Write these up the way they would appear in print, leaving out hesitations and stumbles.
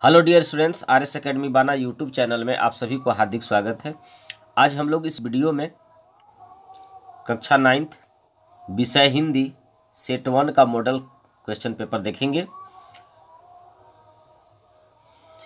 Hello dear students, R S academy बाना YouTube channel में आप सभी को हार्दिक स्वागत है। आज हम लोग इस वीडियो में कक्षा 9th विषय हिंदी सेट 1 का मॉडल क्वेश्चन पेपर देखेंगे।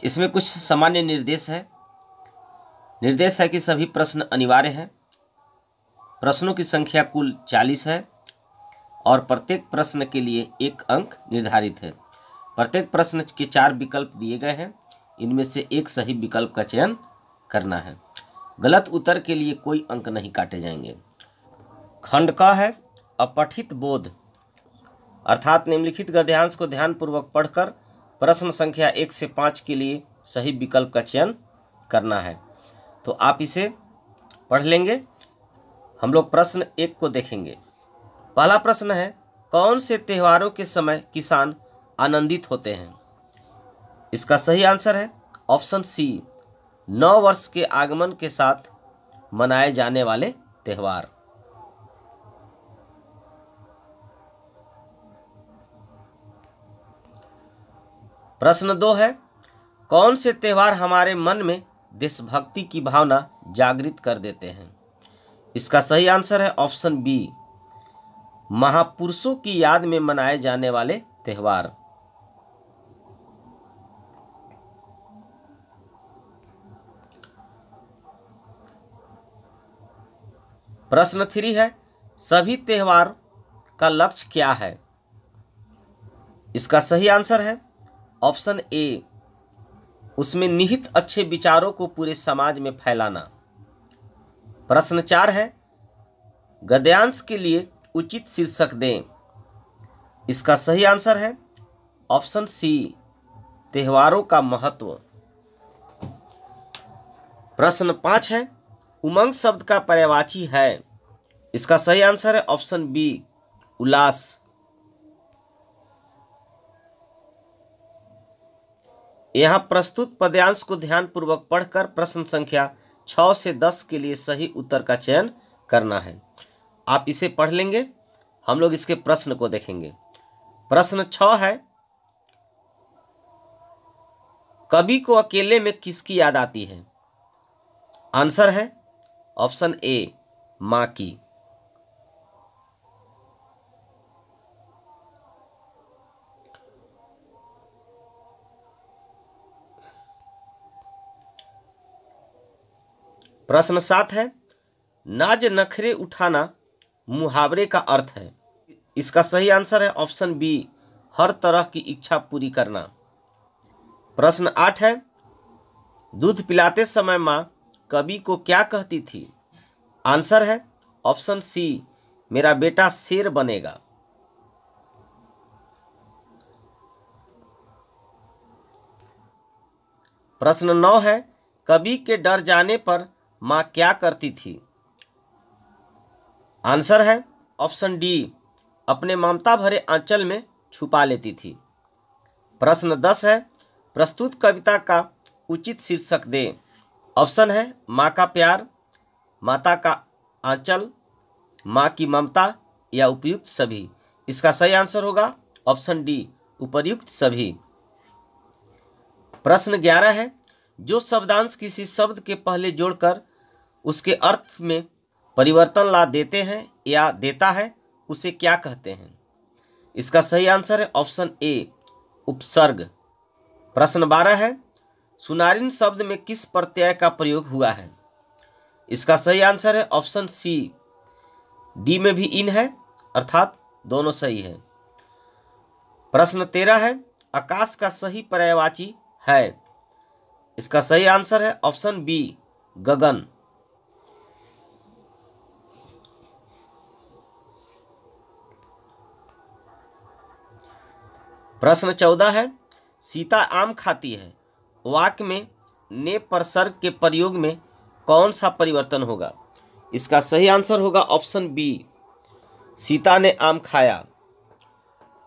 इसमें कुछ सामान्य निर्देश है कि सभी प्रश्न अनिवार्य हैं। प्रश्नों की संख्या कुल 40 है और प्रत्येक प्रश्न के लिए 1 अंक निर्धारित है। प्रत्येक प्रश्न के 4 विकल्प दिए गए हैं। इनमें से एक सही विकल्प का चयन करना है। गलत उत्तर के लिए कोई अंक नहीं काटे जाएंगे। खंड क है अपठित बोध, अर्थात निम्नलिखित गद्यांश को ध्यानपूर्वक पढ़कर प्रश्न संख्या 1 से 5 के लिए सही विकल्प का चयन करना है। तो आप इसे पढ़ लेंगे। हम लोग प्रश्न 1 को देखेंगे। पहला प्रश्न है, कौन से त्योहारों के समय किसान आनंदित होते हैं? इसका सही आंसर है ऑप्शन सी, नव वर्ष के आगमन के साथ मनाए जाने वाले त्योहार। प्रश्न 2 है, कौन से त्योहार हमारे मन में देशभक्ति की भावना जागृत कर देते हैं? इसका सही आंसर है ऑप्शन बी, महापुरुषों की याद में मनाए जाने वाले त्योहार। प्रश्न 3 है, सभी त्योहार का लक्ष्य क्या है? इसका सही आंसर है ऑप्शन ए, उसमें निहित अच्छे विचारों को पूरे समाज में फैलाना। प्रश्न 4 है, गद्यांश के लिए उचित शीर्षक दें। इसका सही आंसर है ऑप्शन सी, त्योहारों का महत्व। प्रश्न 5 है, उमंग शब्द का पर्यायवाची है। इसका सही आंसर है ऑप्शन बी, उल्लास। यहां प्रस्तुत पद्यांश को ध्यानपूर्वक पढ़कर प्रश्न संख्या 6 से 10 के लिए सही उत्तर का चयन करना है। आप इसे पढ़ लेंगे। हम लोग इसके प्रश्न को देखेंगे। प्रश्न 6 है, कवि को अकेले में किसकी याद आती है? आंसर है ऑप्शन ए, मां की। प्रश्न 7 है, नाज नखरे उठाना मुहावरे का अर्थ है। इसका सही आंसर है ऑप्शन बी, हर तरह की इच्छा पूरी करना। प्रश्न 8 है, दूध पिलाते समय मां कवि को क्या कहती थी? आंसर है ऑप्शन सी, मेरा बेटा शेर बनेगा। प्रश्न 9 है, कवि के डर जाने पर मां क्या करती थी? आंसर है ऑप्शन डी, अपने ममता भरे आंचल में छुपा लेती थी। प्रश्न 10 है, प्रस्तुत कविता का उचित शीर्षक दें। ऑप्शन है मां का प्यार, माता का आंचल, मां की ममता या उपयुक्त सभी। इसका सही आंसर होगा ऑप्शन डी, उपर्युक्त सभी। प्रश्न 11 है, जो शब्दांश किसी शब्द के पहले जोड़कर उसके अर्थ में परिवर्तन ला देते हैं या देता है, उसे क्या कहते हैं? इसका सही आंसर है ऑप्शन ए, उपसर्ग। प्रश्न 12 है, सुनारिन शब्द में किस प्रत्यय का प्रयोग हुआ है? इसका सही आंसर है ऑप्शन सी, डी में भी इन है, अर्थात दोनों सही है। प्रश्न 13 है, आकाश का सही पर्यायवाची है। इसका सही आंसर है ऑप्शन बी, गगन। प्रश्न 14 है, सीता आम खाती है। वाक्य में ने परसर्ग के प्रयोग में कौन सा परिवर्तन होगा? इसका सही आंसर होगा ऑप्शन बी, सीता ने आम खाया।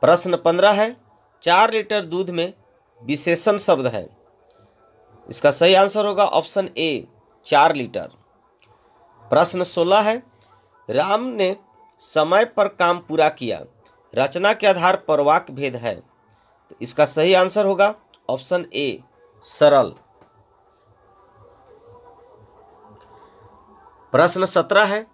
प्रश्न 15 है, 4 लीटर दूध में विशेषण शब्द है। इसका सही आंसर होगा ऑप्शन ए, 4 लीटर। प्रश्न 16 है, राम ने समय पर काम पूरा किया। रचना के आधार पर वाक्य भेद है। तो इसका सही आंसर होगा ऑप्शन ए सरल। प्रश्न 17 है,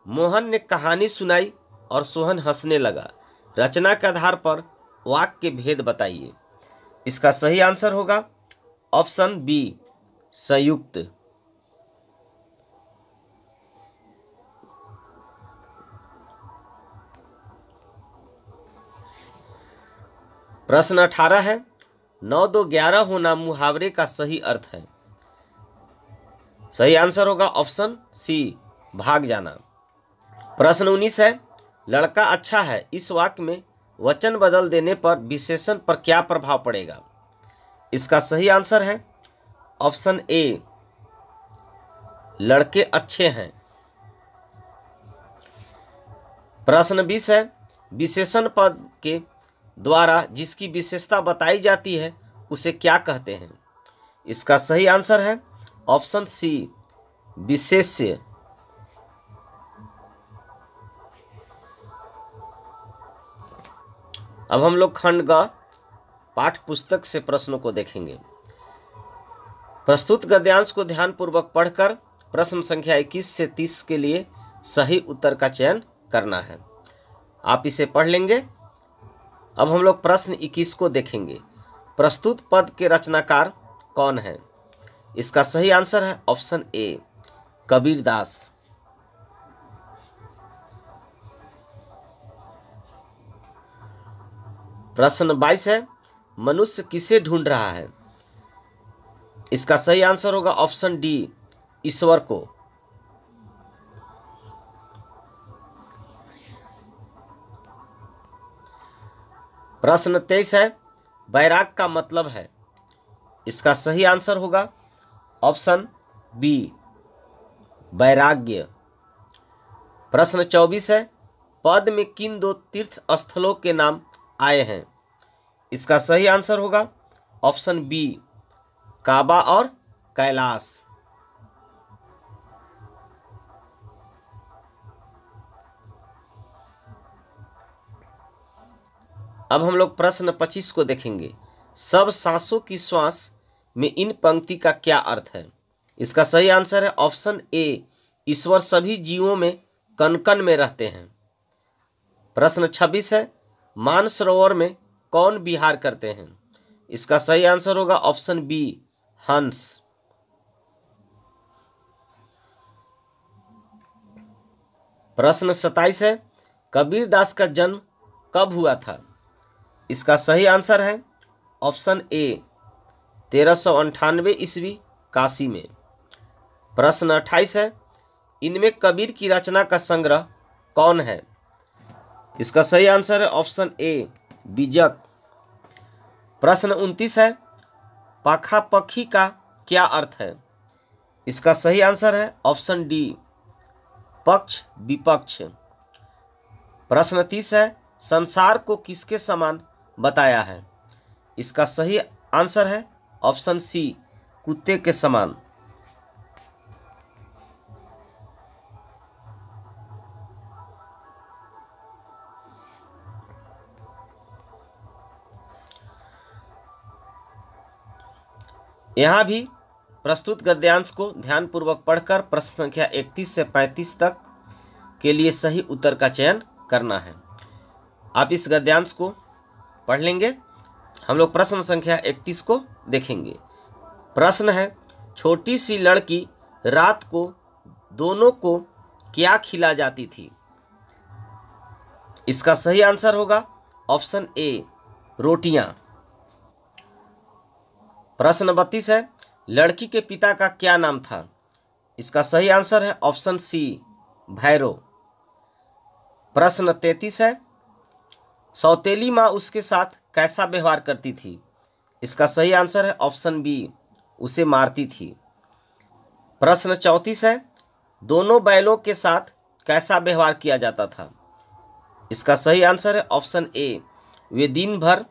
मोहन ने कहानी सुनाई और सोहन हंसने लगा। रचना के आधार पर वाक्य के भेद बताइए। इसका सही आंसर होगा ऑप्शन बी संयुक्त। प्रश्न 18 है, 9 2 11 होना मुहावरे का सही अर्थ है। सही आंसर होगा ऑप्शन सी भाग जाना। प्रश्न 19 है, लड़का अच्छा है, इस वाक्य में वचन बदल देने पर विशेषण पर क्या प्रभाव पड़ेगा। इसका सही आंसर है ऑप्शन ए लड़के अच्छे हैं। प्रश्न 20 है, विशेषण पद के द्वारा जिसकी विशेषता बताई जाती है उसे क्या कहते हैं। इसका सही आंसर है ऑप्शन सी विशेष्य। अब हम लोग खंड ग पाठ पुस्तक से प्रश्नों को देखेंगे। प्रस्तुत गद्यांश को ध्यानपूर्वक पढ़कर प्रश्न संख्या 21 से 30 के लिए सही उत्तर का चयन करना है। आप इसे पढ़ लेंगे। अब हम लोग प्रश्न 21 को देखेंगे। प्रस्तुत पद के रचनाकार कौन है। इसका सही आंसर है ऑप्शन ए कबीरदास। प्रश्न 22 है, मनुष्य किसे ढूंढ रहा है। इसका सही आंसर होगा ऑप्शन डी ईश्वर को। प्रश्न 23 है, बैराग का मतलब है। इसका सही आंसर होगा ऑप्शन बी वैराग्य। प्रश्न 24 है, पद में किन दो तीर्थ स्थलों के नाम आए हैं। इसका सही आंसर होगा ऑप्शन बी काबा और कैलाश। अब हम लोग प्रश्न 25 को देखेंगे। सब सांसों की श्वास में इन पंक्ति का क्या अर्थ है। इसका सही आंसर है ऑप्शन ए ईश्वर सभी जीवों में कण कण में रहते हैं। प्रश्न 26 है, मानसरोवर में कौन विहार करते हैं। इसका सही आंसर होगा ऑप्शन बी हंस। प्रश्न 27 है, कबीरदास का जन्म कब हुआ था। इसका सही आंसर है ऑप्शन ए 1398 ईस्वी काशी में। प्रश्न 28 है, इनमें कबीर की रचना का संग्रह कौन है। इसका सही आंसर है ऑप्शन ए बीजक। प्रश्न 29 है, पाखा पखी का क्या अर्थ है। इसका सही आंसर है ऑप्शन डी पक्ष विपक्ष। प्रश्न 30 है, संसार को किसके समान बताया है। इसका सही आंसर है ऑप्शन सी कुत्ते के समान। यहाँ भी प्रस्तुत गद्यांश को ध्यानपूर्वक पढ़कर प्रश्न संख्या 31 से 35 तक के लिए सही उत्तर का चयन करना है। आप इस गद्यांश को पढ़ लेंगे। हम लोग प्रश्न संख्या 31 को देखेंगे। प्रश्न है, छोटी सी लड़की रात को दोनों को क्या खिला जाती थी। इसका सही आंसर होगा ऑप्शन ए रोटियां। प्रश्न 32 है, लड़की के पिता का क्या नाम था। इसका सही आंसर है ऑप्शन सी भैरव। प्रश्न 33 है, सौतेली माँ उसके साथ कैसा व्यवहार करती थी। इसका सही आंसर है ऑप्शन बी उसे मारती थी। प्रश्न 34 है, दोनों बैलों के साथ कैसा व्यवहार किया जाता था। इसका सही आंसर है ऑप्शन ए वे दिन भर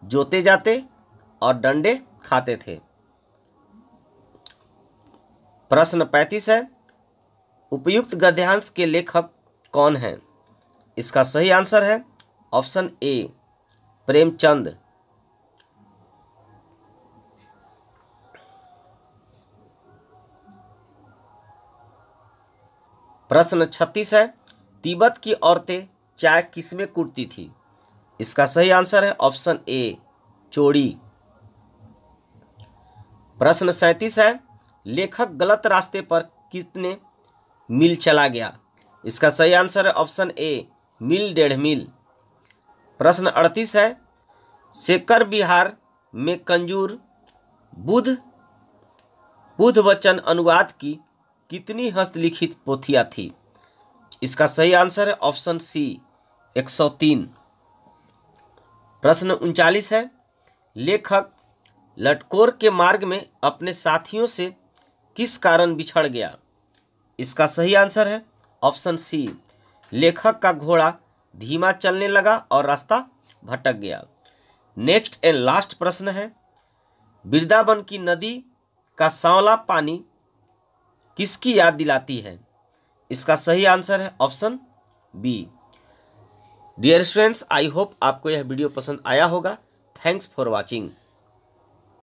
जोते जाते और डंडे खाते थे। प्रश्न 35 है, उपयुक्त गद्यांश के लेखक कौन हैं। इसका सही आंसर है ऑप्शन ए प्रेमचंद। प्रश्न 36 है, तिब्बत की औरतें चाय किसमें कूटती थी? इसका सही आंसर है ऑप्शन ए, चोड़ी। प्रश्न 37 है, लेखक गलत रास्ते पर कितने मील चला गया? इसका सही आंसर है ऑप्शन ए, मील 1.5 मील। प्रश्न 38 है, शेखर बिहार में कंजूर बुध वचन अनुवाद की कितनी हस्तलिखित पोथियां थी? इसका सही आंसर है ऑप्शन सी, 103। प्रश्न 39 है, लेखक लटकोर के मार्ग में अपने साथियों से किस कारण बिछड़ गया? इसका सही आंसर है ऑप्शन सी, लेखक का घोड़ा धीमा चलने लगा और रास्ता भटक गया। नेक्स्ट एंड लास्ट प्रश्न है, वृंदावन की नदी का सांवला पानी किसकी याद दिलाती है? इसका सही आंसर है option B. Dear students, I hope आपको यह वीडियो पसंद आया होगा। Thanks for watching.